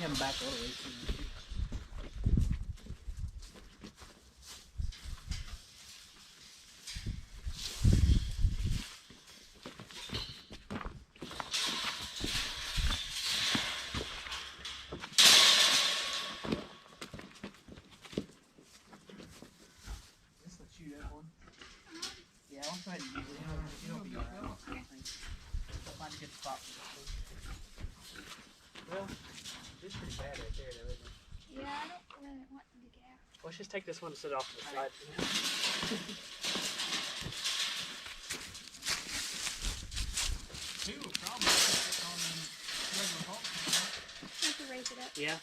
him back early. Yeah, I'll go ahead and use it. It'll be alright. Find a good spot for this. Well, it's pretty bad right there, though, isn't it? Yeah, I don't really want them to get out. Let's just take this one and sit off to the side. He will probably put it on regular hawk. I have to raise it up. Yeah.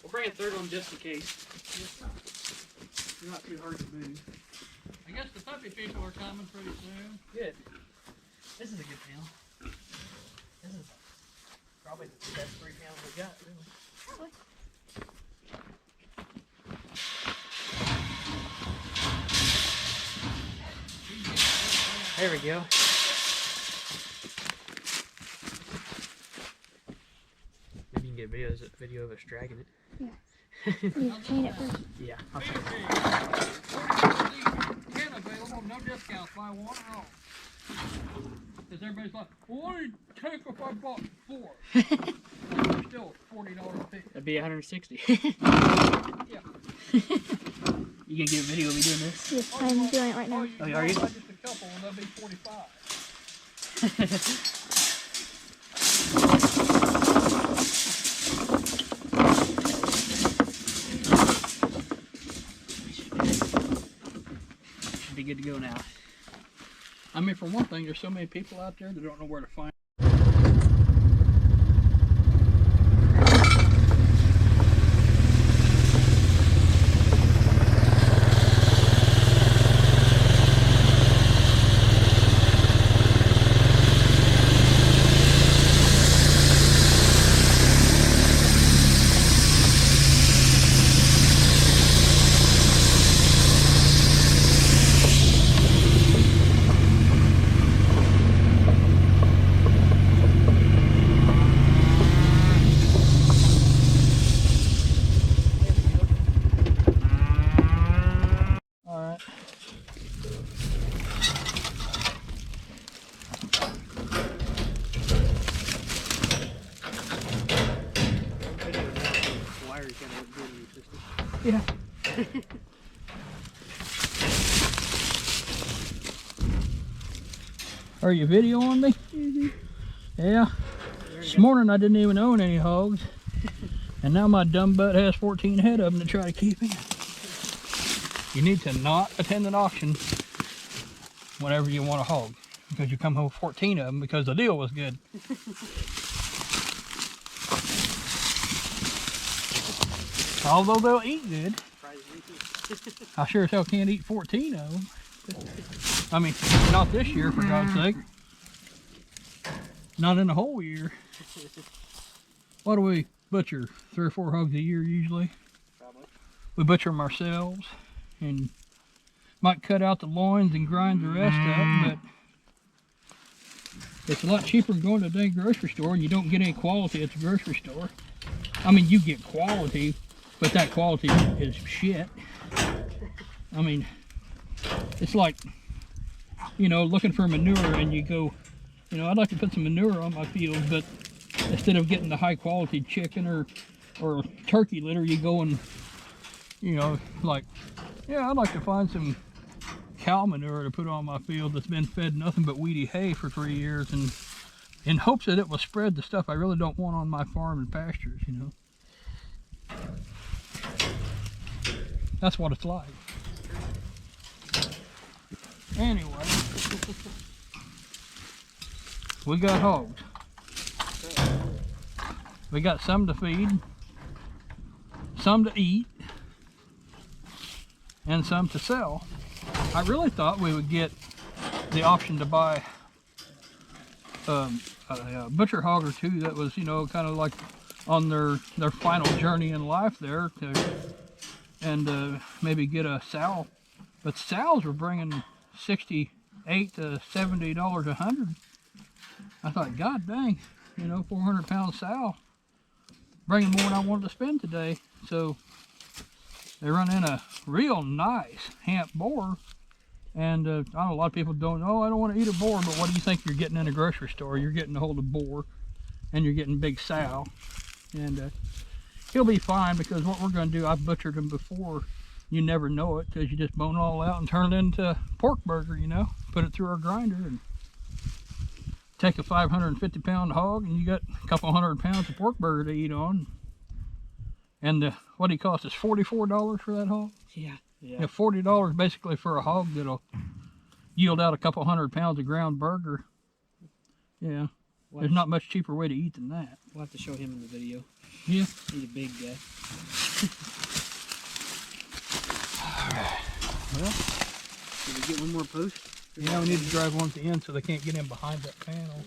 We'll bring a third one just in case. You're not too hard to move. I guess the puppy people are coming pretty soon. Good. This is a good pound. This is probably the best 3 pounds we got, really. Probably. There we go. Maybe you can get video of us dragging it. Yeah. You clean it first. Yeah, I'll try. Can available, no discounts, buy one or all. Because everybody's like, well, what do you take if I bought 4? They're still $40 a piece. That'd be 160. Yeah. You gonna get a video of me doing this? Yes, I'm doing it right now. Oh, are you? Buy just a couple and they'll be 45. Should be good to go now. I mean, for one thing, there's so many people out there that don't know where to find. Yeah. Are you videoing me? Mm-hmm. Yeah. This morning I didn't even own any hogs. And now my dumb butt has 14 head of them to try to keep in. You need to not attend an auction whenever you want a hog. Because you come home with 14 of them because the deal was good. Although they'll eat good. I sure as hell can't eat 14 of them. I mean, not this year, for God's sake. Not in a whole year. What do we butcher? 3 or 4 hogs a year usually? Probably. We butcher them ourselves and might cut out the loins and grind the rest up, but it's a lot cheaper than going to a dang grocery store, and you don't get any quality at the grocery store. I mean, you get quality, but that quality is shit. I mean, it's like, you know, looking for manure and you go, you know, I'd like to put some manure on my field, but instead of getting the high quality chicken or turkey litter, you go and, you know, like, yeah, I'd like to find some cow manure to put on my field that's been fed nothing but weedy hay for 3 years, and in hopes that it will spread the stuff I really don't want on my farm and pastures, you know. That's what it's like. Anyway, we got hogs. We got some to feed, some to eat, and some to sell. I really thought we would get the option to buy a butcher hog or two that was, you know, kind of like on their final journey in life there, and maybe get a sow But sows were bringing $68 to $70 a hundred. I thought, God dang, you know, 400-pound sow, bringing more than I wanted to spend today. So they run in a real nice hamp boar. And I know a lot of people don't, oh, I don't want to eat a boar, but what do you think you're getting in a grocery store? You're getting a hold of boar, and you're getting big sow. And he'll be fine, because what we're going to do, I've butchered him before. You never know it, because you just bone it all out and turn it into pork burger, you know. Put it through our grinder and take a 550-pound hog, and you got a couple 100 pounds of pork burger to eat on. And what he cost us, $44 for that hog? Yeah. Yeah, $40 basically for a hog that'll yield out a couple 100 pounds of ground burger. Yeah, there's not much cheaper way to eat than that. We'll have to show him in the video. Yeah. He's a big guy. Alright. Well, did we get one more post? Yeah, we need to drive one at the end so they can't get in behind that panel.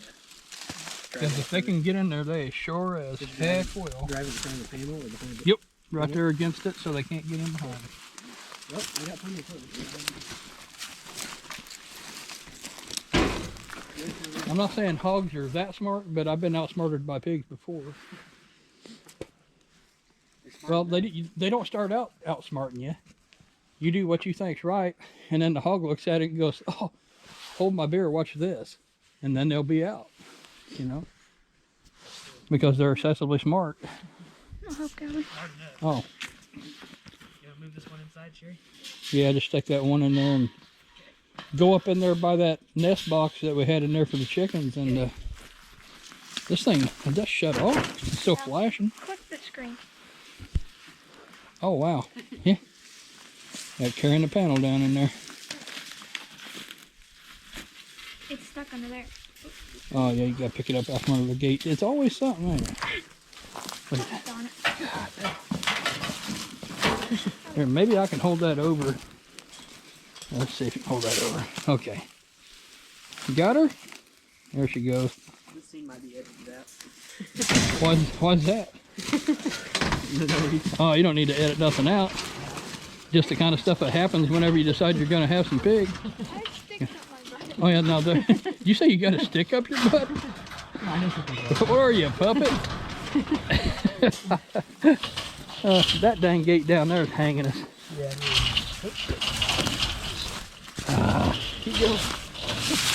Because if they can get in there, they sure as heck will. Drive it behind the panel or behind it? Yep, right there against it so they can't get in behind it. Well, I got plenty of clothes. I'm not saying hogs are that smart, but I've been outsmarted by pigs before. Well, they don't start out outsmarting you. You do what you think's right, and then the hog looks at it and goes, oh, hold my beer, watch this. And then they'll be out, you know, because they're excessively smart. I hope, Gabby. Oh. You want to move this one inside, Sherry? Yeah, just stick that one in there and go up in there by that nest box that we had in there for the chickens. And this thing just shut off. It's still flashing. Click the screen. Oh, wow. Yeah. Got carrying the panel down in there. It's stuck under there. Oh, yeah, you got to pick it up out from under the gate. It's always something, ain't it? Wait. Darn it. Here, maybe I can hold that over. Let's see if you can hold that over. Okay. You got her? There she goes. This scene might be edited out. Why's that? Oh, you don't need to edit nothing out. Just the kind of stuff that happens whenever you decide you're going to have some pig. I had sticks up my butt. Oh, yeah, now, you say you got a stick up your butt? What are you, a puppet? That dang gate down there is hanging us. Yeah, Keep going.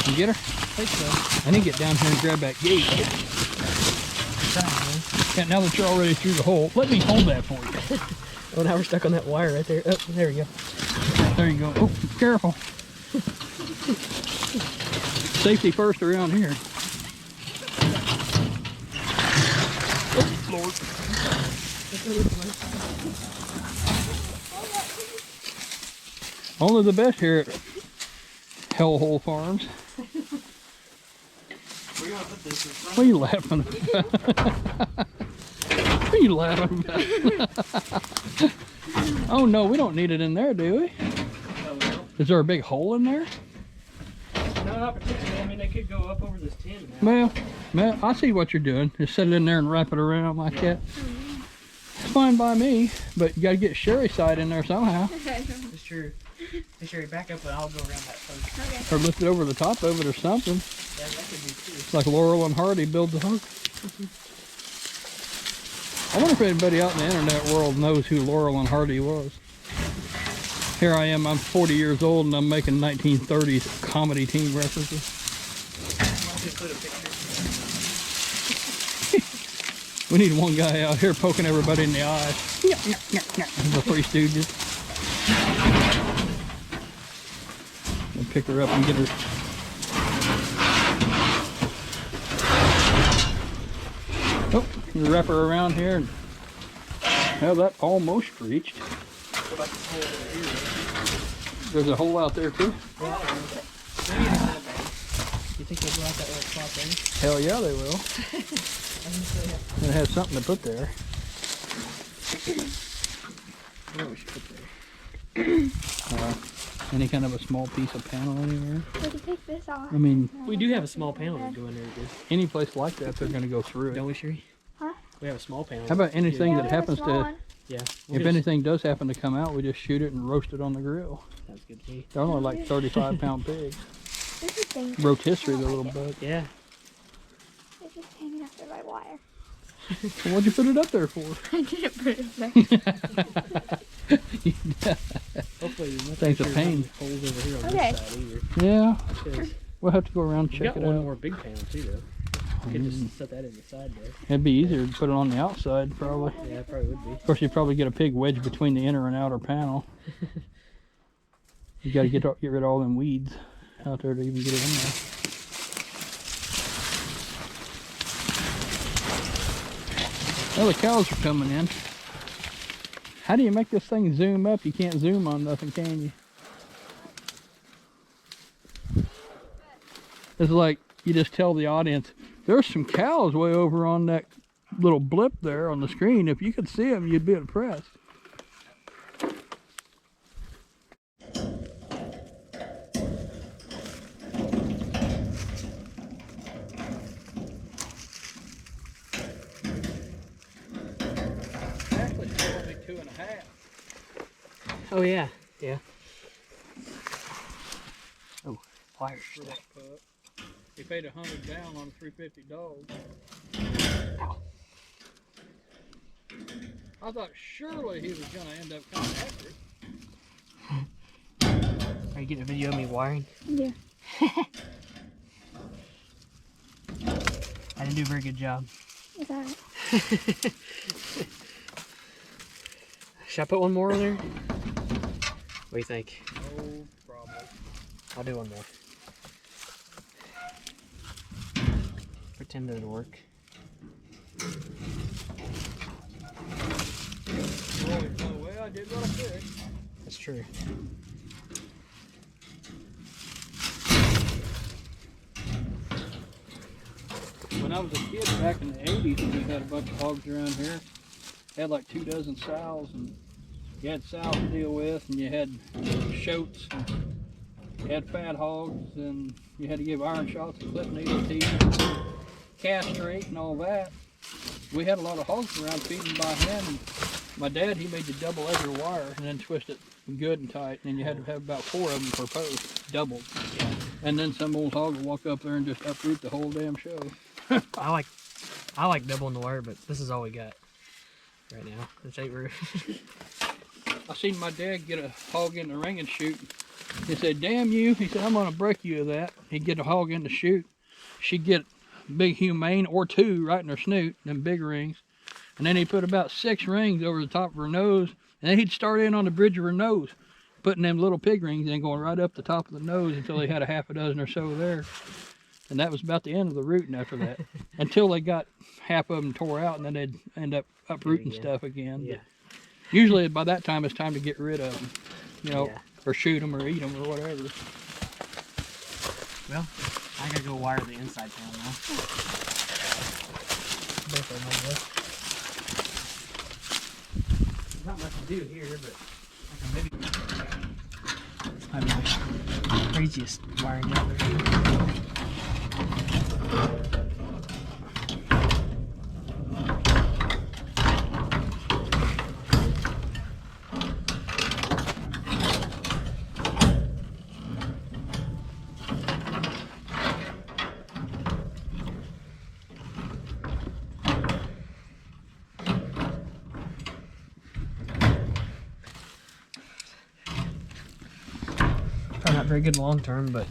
You get her? I think so. I need to get down here and grab that gate. Yeah, now that you're already through the hole, let me hold that for you. Oh, now we're stuck on that wire right there. Oh, there we go. There you go. Oh, careful. Safety first around here. Oh, Lord. Only the best here at Hellhole Farms. We're gonna put this in front. What are you laughing about? What are you laughing about? Oh no, we don't need it in there, do we? Oh, well. Is there a big hole in there? No, not particularly. I mean, they could go up over this tin now. Well, I see what you're doing. Just set it in there and wrap it around like that. It's fine by me, but you gotta get Sherry's side in there somehow. It's true. Hey, Sherry, back up and I'll go around that post. Okay. Or lift it over the top of it or something. Yeah, that could be too. It's like Laurel and Hardy build the hook. I wonder if anybody out in the internet world knows who Laurel and Hardy was. Here I am, I'm 40 years old and I'm making 1930s comedy team references. I'll just put a picture. We need one guy out here poking everybody in the eye. The Three Stooges. We'll pick her up and get her. Oh, we wrap her around here and have that almost reached. What about this hole over here? There's a hole out there too. Well, maybe it's not bad. You think they'll go out that little spot there? Hell yeah, they will. It has something to put there. What do we should put there? Any kind of a small piece of panel anywhere. We can take this off. I mean, We do have a small panel that go in there, dude. any place like that, they're going to go through it. Don't we, Sherry? Huh? We have a small panel. How about anything Yeah, that we have a happens small to, one. Yeah. if anything does happen to come out, we just shoot it and roast it on the grill. Sounds good to me. They're only like 35-pound pigs. This is dangerous. Rotisserie, I the don't little like bug. Yeah. It's just hanging up there by wire. So what'd you put it up there for? I didn't put it up there. Hopefully, there's Thing's a nothing pain. holes over here on Okay. this side either. Yeah, 'Cause we'll have to go around and we check got it one out. more big panel too, though. We could just set that in the side there. It'd be easier to put it on the outside, probably. Yeah, it probably would be. Of course, you'd probably get a pig wedged between the inner and outer panel. You got to get rid of all them weeds out there to even get it in there. Well, the cows are coming in. How do you make this thing zoom up? You can't zoom on nothing, can you? It's like you just tell the audience, there's some cows way over on that little blip there on the screen. If you could see them, you'd be impressed. Actually, it's only 2.5. Oh, yeah. Yeah. Oh, wire For stuck. that pup. He paid $100 down on a 350 dog. Ow. I thought surely he was gonna end up coming after it. Are you getting a video of me wiring? Yeah. I didn't do a very good job. Is that it? Should I put one more on there? What do you think? No problem. I'll do one more. Pretend that it'll work. Always know, well, I did what I could. That's true. When I was a kid back in the 80s, we had a bunch of hogs around here. Had like 2 dozen sows, and you had sows to deal with, and you had shoats, and you had fat hogs, and you had to give iron shots and clip needle teeth, castrate, and all that. We had a lot of hogs around feeding by hand, and my dad, he made the double edger wire and then twist it good and tight, and then you had to have about 4 of them per post, doubled. Yeah. And then some old hog would walk up there and just uproot the whole damn show. I like doubling the wire, but this is all we got right now. This ain't real. I seen my dad get a hog in the ring and shoot. He said, damn you. He said, I'm going to break you of that. He'd get a hog in the chute. She'd get a big humane or 2 right in her snoot, them big rings. And then he'd put about 6 rings over the top of her nose. And then he'd start in on the bridge of her nose, putting them little pig rings in, going right up the top of the nose until he had a half a dozen or so there. And that was about the end of the rooting after that. Until they got half of them tore out, and then they'd end up uprooting stuff again. Yeah. But usually by that time, it's time to get rid of them, you know, Yeah. or shoot them or eat them or whatever. Well, I gotta go wire the inside panel now. There's not much to do here, but I can maybe. I mean, the craziest wiring out there. Probably not very good long term, but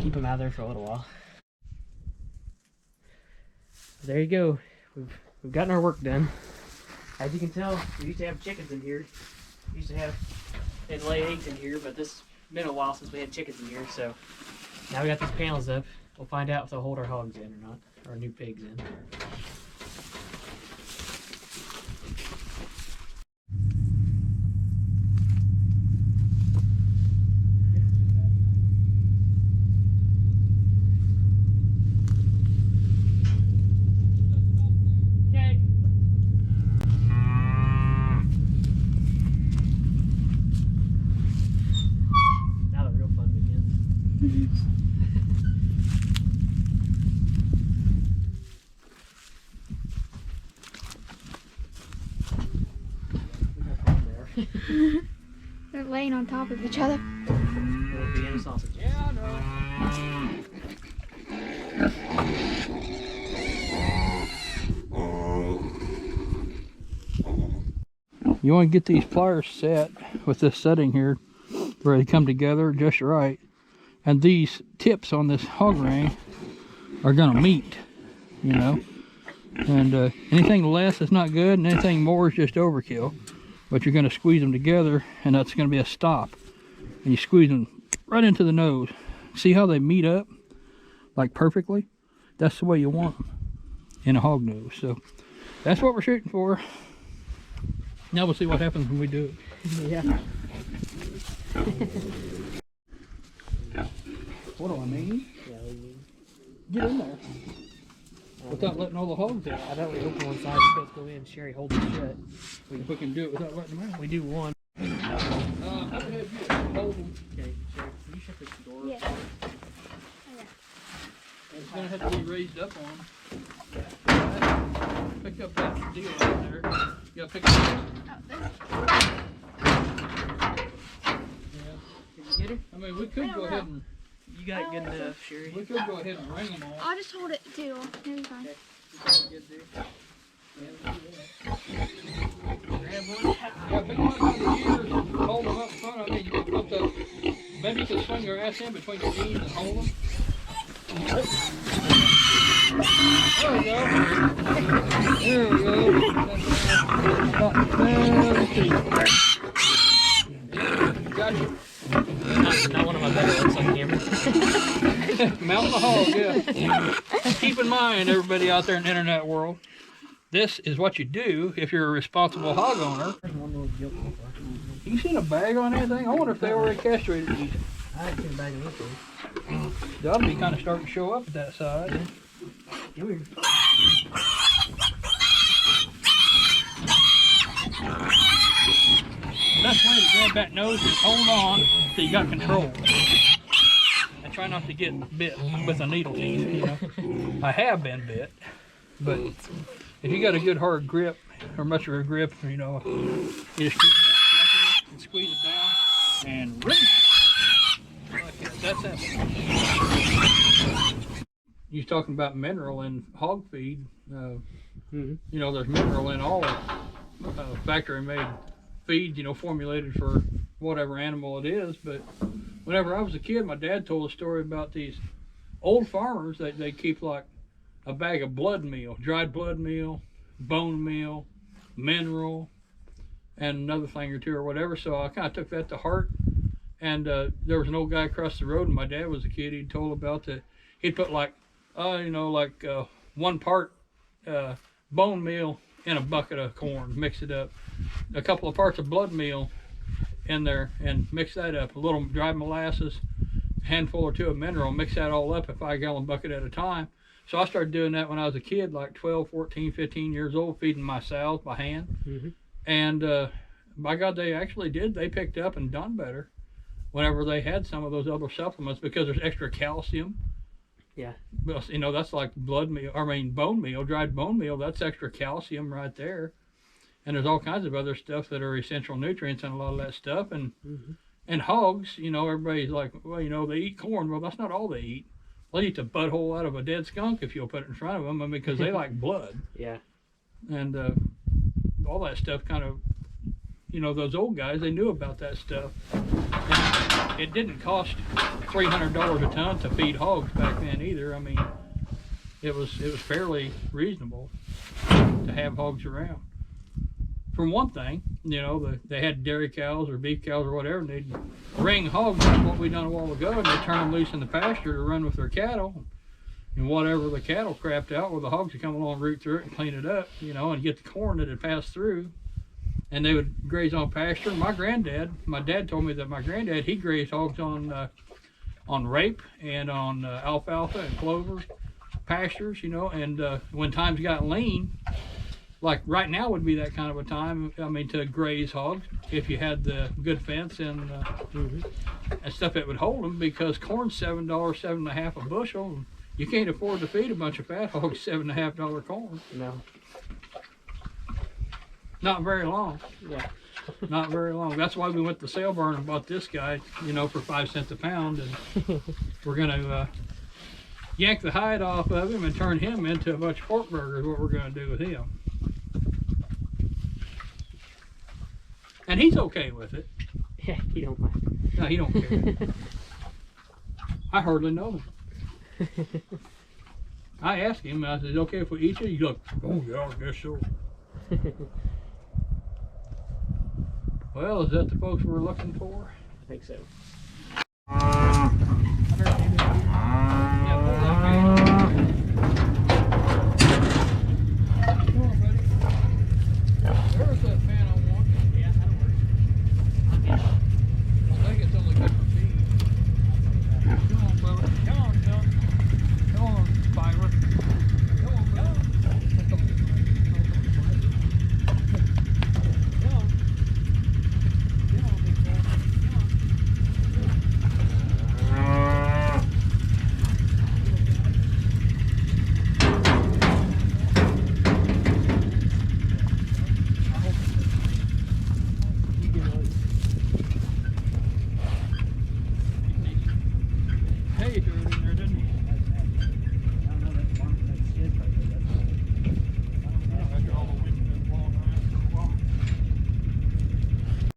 keep them out there for a little while. There you go. We've gotten our work done. As you can tell, we used to have chickens in here. We used to have they'd lay eggs in here, but this has been a while since we had chickens in here. So now we got these panels up. We'll find out if they'll hold our hogs in or not, or new pigs in. Now the real fun begins. laying on top of each other. It'll be in a sausage. Yeah, I know. You want to get these pliers set with this setting here where they come together just right. And these tips on this hog ring are going to meet, you know. And anything less is not good, and anything more is just overkill. But you're going to squeeze them together, and that's going to be a stop. And you squeeze them right into the nose. See how they meet up, like perfectly? That's the way you want them in a hog nose. So that's what we're shooting for. Now we'll see what happens when we do it. Yeah. What do I mean? Yeah, Get in there. Without letting all the hogs out. I thought we opened one side. You both go in. Sherry holds it shut. If we can do it without letting them out. We do one. I would have you hold them. Okay, Sherry, can you shut this door? Yeah. It's going to have to be raised up on. Pick up that deal out there. You got to pick it up. Yeah. Can you get her? I mean, we could go ahead and You got it good enough, Sherry. we could go ahead and ring them all. I'll just hold it too. It'll be fine. Grab one. Yeah, pick them up by the ears, hold them up front. I mean, you can put the, maybe you can swing your ass in between your knees and hold them. There we go. There we go. Gotcha. Not one of my better looks on camera. Mount the hog, yeah. Keep in mind, everybody out there in the internet world, this is what you do if you're a responsible hog owner. You seen a bag on anything? I wonder if they already castrated these. I haven't seen a bag of anything. They ought to be kind of starting to show up at that side. Come here. The best way to grab that nose is hold on till you got control. And try not to get bit with a needle teeth, you know. I have been bit, but if you got a good hard grip, or much of a grip, you know, you just get it right there and squeeze it down and rip. Like that. That's it. You're talking about mineral in hog feed. You know, there's mineral in all factory-made feed, you know, formulated for whatever animal it is. But whenever I was a kid, my dad told a story about these old farmers that they keep like a bag of blood meal, dried blood meal, bone meal, mineral, and another thing or two or whatever. So I kind of took that to heart. And there was an old guy across the road, and my dad was a kid. He told about that he'd put like, you know, like 1 part bone meal in a bucket of corn, mix it up, a couple of parts of blood meal in there, and mix that up, a little dried molasses, a handful or two of mineral, mix that all up, a 5-gallon bucket at a time. So I started doing that when I was a kid, like 12, 14, 15 years old, feeding my sows by hand. And by God, they actually did. They picked up and done better whenever they had some of those other supplements, because there's extra calcium. Yeah. Well, you know, that's like blood meal, I mean bone meal, dried bone meal, that's extra calcium right there. And there's all kinds of other stuff that are essential nutrients in a lot of that stuff. And and hogs, you know, everybody's like, well, you know, they eat corn. Well, that's not all they eat. They'll eat the butthole out of a dead skunk if you'll put it in front of them, I mean, because they like blood. Yeah. And all that stuff kind of, you know, those old guys, they knew about that stuff. And it didn't cost $300 a ton to feed hogs back then either. I mean, it was fairly reasonable to have hogs around. For one thing, you know, they had dairy cows or beef cows or whatever, and they'd ring hogs like what we done a while ago, and they'd turn them loose in the pasture to run with their cattle. And whatever the cattle crapped out, well, the hogs would come along, root through it, and clean it up, you know, and get the corn that had passed through. And they would graze on pasture. My dad told me that my granddad, he grazed hogs on rape and on alfalfa and clover pastures, you know. And when times got lean, like right now would be that kind of a time, I mean, to graze hogs if you had the good fence and stuff that would hold them, because corn's $7, $7.50 a bushel. You can't afford to feed a bunch of fat hogs $7.50 corn. No. Not very long. Yeah. Not very long. That's why we went to sale barn and bought this guy, you know, for 5 cents a pound, and we're gonna yank the hide off of him and turn him into a bunch of pork burgers. What we're gonna do with him, and he's okay with it. Yeah, he don't mind. No, he don't care. I hardly know him. I asked him, I said, "Is it okay if we eat you?" He's like, "Oh yeah, I guess so." Well, is that the folks we're looking for? I think so.